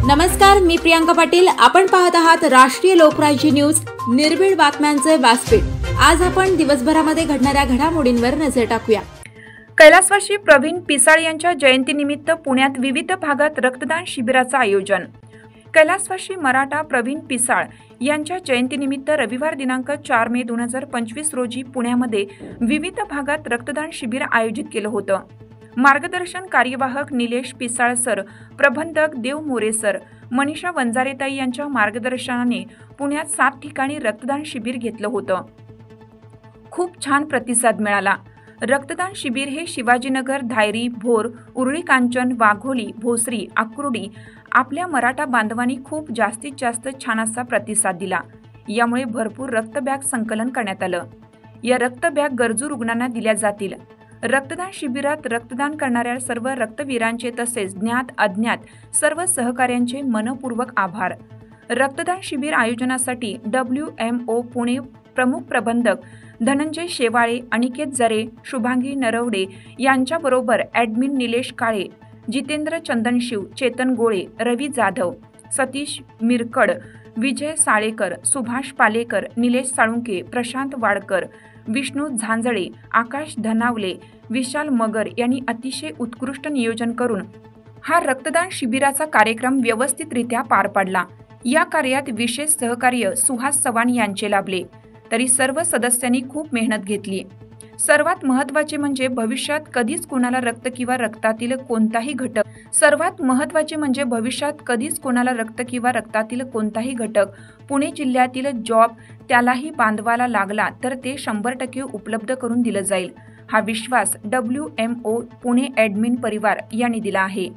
नमस्कार, मी प्रियांका पाटील। आपण पाहत आहात राष्ट्रीय लोकराज्य न्यूज, निर्भीड बातम्यांचे व्यासपीठ। आज आपण दिवसभरामध्ये घडणाऱ्या घडामोडींवर नजर टाकूया। कैलासवासी प्रवीण पिसाळ यांच्या जयंतीनिमित्त पुण्यात विविध भागात रक्तदान शिबिराचं आयोजन। कैलासवासी मराठा प्रवीण पिसाळ यांच्या जयंतीनिमित्त रविवार दिनांक 4 मे 2025 रोजी पुण्यामध्ये विविध भागात रक्तदान शिबिर आयोजित केलं होतं। मार्गदर्शन कार्यवाहक निलेश पिसाळ सर, प्रबंधक देव मोरे सर, मनीषा वंजारेताई यांच्या मार्गदर्शनाने पुण्यात 7 ठिकाणी रक्तदान शिबिर घेतलं होतं। खूप छान प्रतिसाद मिळाला। रक्तदान शिबिर हे शिवाजीनगर, धायरी, भोर, उरळी कांचन, वाघोली, भोसरी, आकुर्डी आपल्या मराठा बांधवांनी खूप जास्तीत जास्त छान असा प्रतिसाद दिला। यामुळे भरपूर रक्त बॅग संकलन करण्यात आलं। या रक्त बॅग गरजू रुग्णांना दिल्या जातील। रक्तदान शिबिरात रक्तदान करणाऱ्या सर्व रक्तवीरांचे तसेच ज्ञात अज्ञात सर्व सहकाऱ्यांचे मनपूर्वक आभार। रक्तदान शिबिर आयोजनासाठी WMO पुणे प्रमुख प्रबंधक धनंजय शेवाळे, अनिकेत जरे, शुभांगी नरवडे यांच्याबरोबर ॲडमिन निलेश काळे, जितेंद्र चंदनशिव, चेतन गोळे, रवी जाधव, सतीश मिरकड, विजय साळेकर, सुभाष पालेकर, निलेश साळुंके, प्रशांत वाडकर, विष्णू झांजळे, आकाश धनावले, विशाल मगर यांनी अतिशय उत्कृष्ट नियोजन करून हा रक्तदान शिबिराचा कार्यक्रम व्यवस्थितरित्या पार पाडला। या कार्यात विशेष सहकार्य सुहास चव्हाण यांचे लाभले। तरी सर्व सदस्यांनी खूप मेहनत घेतली। सर्वात महत्त्वाचे म्हणजे भविष्यात कधीच कोणाला रक्त किंवा रक्तातील कोणताही घटक पुणे जिल्ह्यातील जॉब त्यालाही बांधवाला लागला तर ते 100% उपलब्ध करून दिलं जाईल। हा विश्वास WMO पुणे ॲडमिन परिवार यांनी दिला आहे।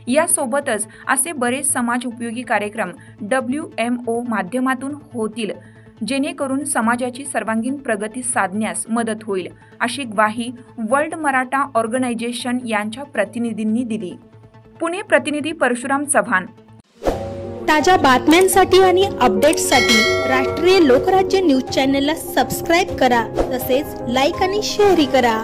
यासोबतच असे बरेच समाज उपयोगी कार्यक्रम WMO माध्यमातून होतील, जेणेकरून समाजाची सर्वांगीण प्रगती साधण्यास मदत होईल, अशी ग्वाही वर्ल्ड मराठा ऑर्गनायझेशन यांच्या प्रतिनिधींनी दिली। पुणे प्रतिनिधी परशुराम चव्हाण। ताज्या बातम्यांसाठी आणि अपडेट्ससाठी राष्ट्रीय लोकराज्य न्यूज चॅनलला सबस्क्राईब करा, तसेच लाईक आणि शेअरही करा।